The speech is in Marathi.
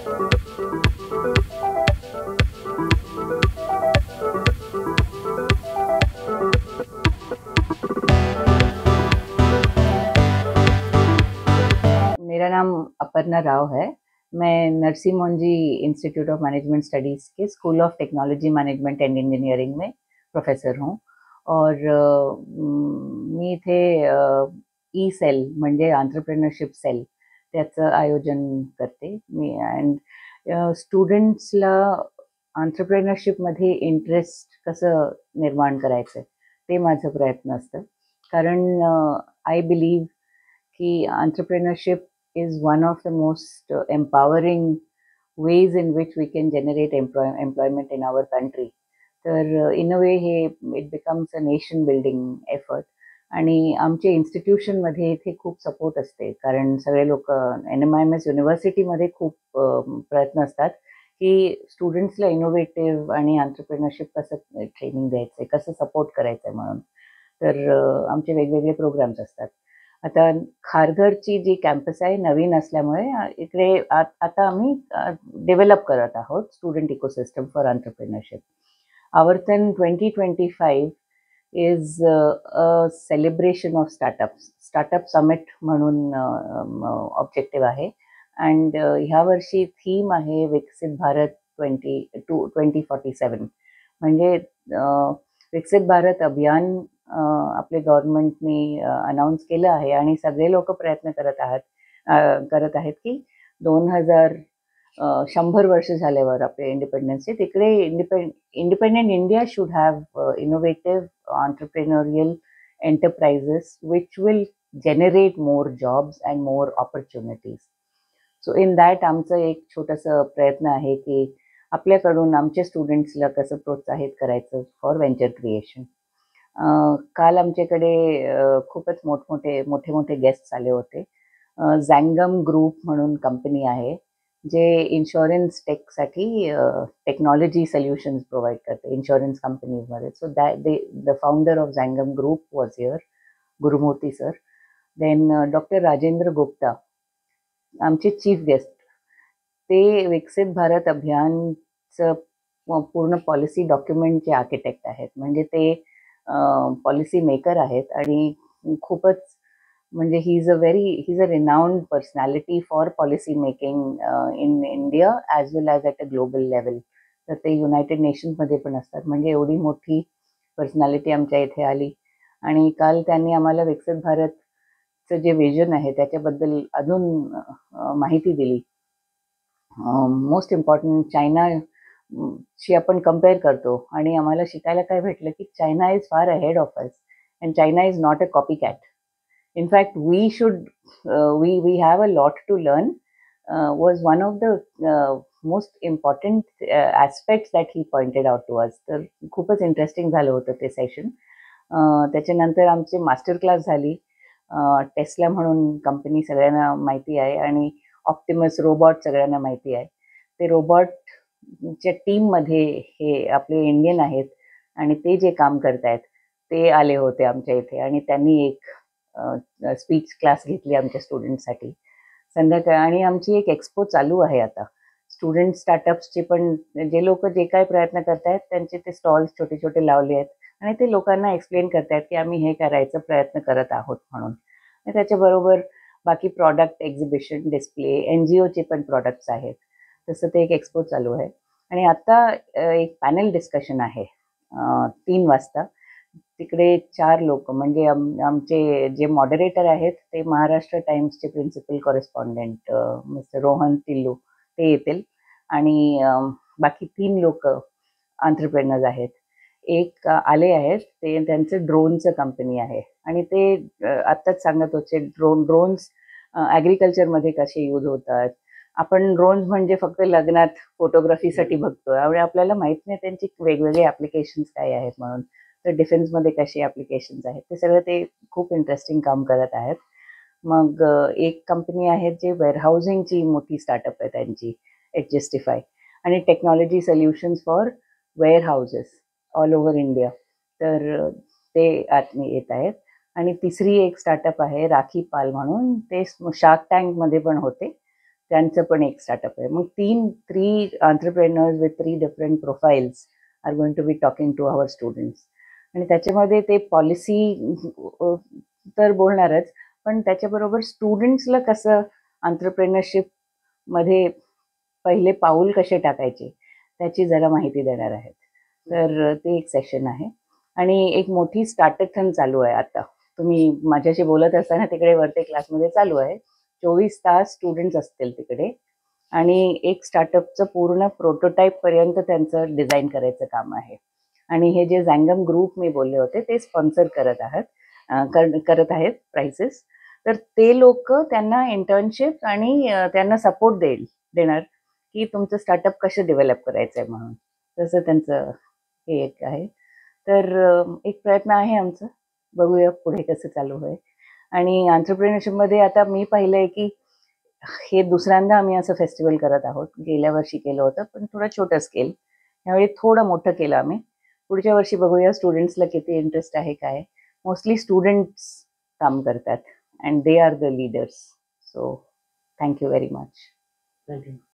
मेरा नाम अपर्णा राव है। मैं Narsee Monjee institute of management studies के school of technology management and engineering में प्रोफेसर हूँ और मी इथे ई सेल म्हणजे एंटरप्रेन्योरशिप सेल त्याचं आयोजन करते मी अँड स्टुडंट्सला एंटरप्रेन्योरशिपमध्ये इंटरेस्ट कसं निर्माण करायचं ते माझं प्रयत्न असतं कारण आय बिलीव्ह की entrepreneurship is one of the most empowering ways in which we can generate employment in our country. तर इन अ वे हे it becomes a nation building effort आणि आमच्या इन्स्टिट्यूशनमध्ये इथे खूप सपोर्ट असते कारण सगळे लोक NMIMS युनिव्हर्सिटीमध्ये खूप प्रयत्न असतात की स्टुडंट्सला इनोव्हेटिव्ह आणि एंटरप्रेन्योरशिप कसं ट्रेनिंग द्यायचं आहे, कसं सपोर्ट करायचं आहे म्हणून. तर आमचे वेगवेगळे प्रोग्राम्स असतात. आता खारघरची जी कॅम्पस आहे नवीन असल्यामुळे इकडे आता आम्ही डेव्हलप करत आहोत स्टुडंट इकोसिस्टम फॉर एंटरप्रेन्योरशिप. आवर्तन 2025 is a celebration of startups. Startup summit म्हणून ऑब्जेक्टिव्ह आहे अँड ह्या वर्षी थीम आहे विकसित भारत 2047. म्हणजे विकसित भारत अभियान आपले गव्हर्नमेंटनी अनाऊन्स केलं आहे आणि सगळे लोक प्रयत्न करत आहेत की 100 वर्ष झाल्यावर आपले इंडिपेंडन्सचे तिकडे independent India should have innovative entrepreneurial enterprises which will generate more jobs and more opportunities. So in that आमचं एक छोटंसं प्रयत्न आहे की आपल्याकडून आमच्या स्टुडंट्सला कसं प्रोत्साहित करायचं फॉर व्हेंचर क्रिएशन. काल आमच्याकडे खूपच मोठे मोठे गेस्ट्स आले होते. झँगम ग्रुप म्हणून कंपनी आहे जे इन्शुरन्स टेकसाठी टेक्नॉलॉजी सोल्युशन्स प्रोव्हाइड करते इन्शुरन्स कंपनीजमध्ये. So the founder of Jangam group was here, Gurumurthy sir. Then doctor Rajendra Gupta आमचे चीफ गेस्ट. ते विकसित भारत अभियानचं पूर्ण पॉलिसी डॉक्युमेंटचे आर्किटेक्ट आहेत. म्हणजे ते पॉलिसी मेकर आहेत आणि खूपच म्हणजे he is a renowned personality for policy making in India as well as at a global level. तर ते युनायटेड नेशन्समध्ये पण असतात. म्हणजे एवढी मोठी पर्सनॅलिटी आमच्या इथे आली आणि काल त्यांनी आम्हाला विकसित भारतचं जे विजन आहे त्याच्याबद्दल अजून माहिती दिली. मोस्ट इम्पॉर्टंट चायना शी आपण कम्पेअर करतो आणि आम्हाला शिकायला काय भेटलं की China is far ahead of us and China is not a copy cat. In fact, we have a lot to learn, was one of the most important aspects that he pointed out to us. तर खूपच इंटरेस्टिंग झालं होतं ते सेशन. त्याच्यानंतर आमची मास्टर क्लास झाली. टेस्ला म्हणून कंपनी सगळ्यांना माहिती आहे आणि ऑप्टिमस रोबॉट सगळ्यांना माहिती आहे. ते रोबॉटच्या टीममध्ये हे आपले इंडियन आहेत आणि ते जे काम करत आहेत ते आले होते आमच्या इथे आणि त्यांनी एक स्पीच क्लास घेतली आमच्या स्टुडंटसाठी संध्याकाळी. आणि आमची एक एक्सपो चालू आहे आता. स्टुडंट स्टार्टअप्सचे पण जे लोक जे काय प्रयत्न करत आहेत त्यांचे ते स्टॉल्स छोटे छोटे लावले आहेत आणि ते लोकांना एक्सप्लेन करतायत की आम्ही हे करायचं प्रयत्न करत आहोत म्हणून. आणि त्याच्याबरोबर बाकी प्रॉडक्ट एक्झिबिशन, डिस्प्ले, NGOचे पण प्रॉडक्ट्स आहेत. तसं ते एक एक्सपो चालू आहे. आणि आता एक पॅनल डिस्कशन आहे 3 वाजता. तिकडे 4 लोक म्हणजे आमचे जे मॉडरेटर आहेत ते महाराष्ट्र टाइम्सचे principal correspondent mister Rohan Tillu ते येतील आणि बाकी 3 लोक एंटरप्रेन्योर्स आहेत. एक आले आहेत ते त्यांचं ड्रोनचं कंपनी आहे आणि ते आत्ताच सांगत होते ड्रोन्स ॲग्रिकल्चरमध्ये कसे यूज होतात. आपण ड्रोन्स म्हणजे फक्त लग्नात फोटोग्राफीसाठी बघतो त्यामुळे आपल्याला माहीत नाही त्यांची वेगवेगळे ॲप्लिकेशन्स काय आहेत म्हणून. तर डिफेन्समध्ये कसे ॲप्लिकेशन्स आहेत ते सगळं ते खूप इंटरेस्टिंग काम करत आहेत. मग एक कंपनी आहे जे वेअरहाऊसिंगची मोठी स्टार्टअप आहे त्यांची एडजस्टिफाय आणि technology solutions for warehouses all over India. तर ते आतनी येत आहेत. आणि तिसरी एक स्टार्टअप आहे राखी पाल म्हणून. ते शार्क टँकमध्ये पण होते. त्यांचं पण एक स्टार्टअप आहे. मग three entrepreneurs with 3 different profiles are going to be talking to our students. आणि त्याच्यामध्ये ते पॉलिसी तर बोलणारच, पण त्याच्याबरोबर स्टुडंट्सला कसं एंटरप्रेन्योरशिप मध्ये पहिले पाऊल कसे टाकायचे त्याची जरा माहिती देणार आहेत. तर ते एक सेशन आहे. आणि एक मोठी स्टार्टथन चालू आहे आता. तुम्ही माझ्याशी बोलत असताना तिकडे वरती क्लासमध्ये चालू आहे. 24 तास स्टुडंट्स असतील तिकडे आणि एक स्टार्टअपचं पूर्ण प्रोटोटाईप पर्यंत त्यांचं डिझाईन करायचं काम आहे. आणि हे जे झँगम ग्रुप मी बोलले होते ते स्पॉन्सर करत आहेत प्राइसेस. तर ते लोक त्यांना इंटर्नशिप आणि त्यांना सपोर्ट देणार की तुमचं स्टार्टअप कसं डेव्हलप करायचं आहे म्हणून. तसं त्यांचं हे एक आहे. तर एक प्रयत्न आहे आमचं, बघूया पुढे कसं चालू होईल. आणि एंटरप्रेन्योरशिपमध्ये आता मी पाहिलंय की हे दुसऱ्यांदा आम्ही असं फेस्टिवल करत आहोत. गेल्या वर्षी केलं होतं पण थोडं छोटं स्केल, यावेळी थोडं मोठं केलं आम्ही. पुढच्या वर्षी बघूया स्टुडंट्सला किती इंटरेस्ट आहे काय. मोस्टली स्टुडंट्स काम करतात and they are the leaders. So thank you very much. Thank you.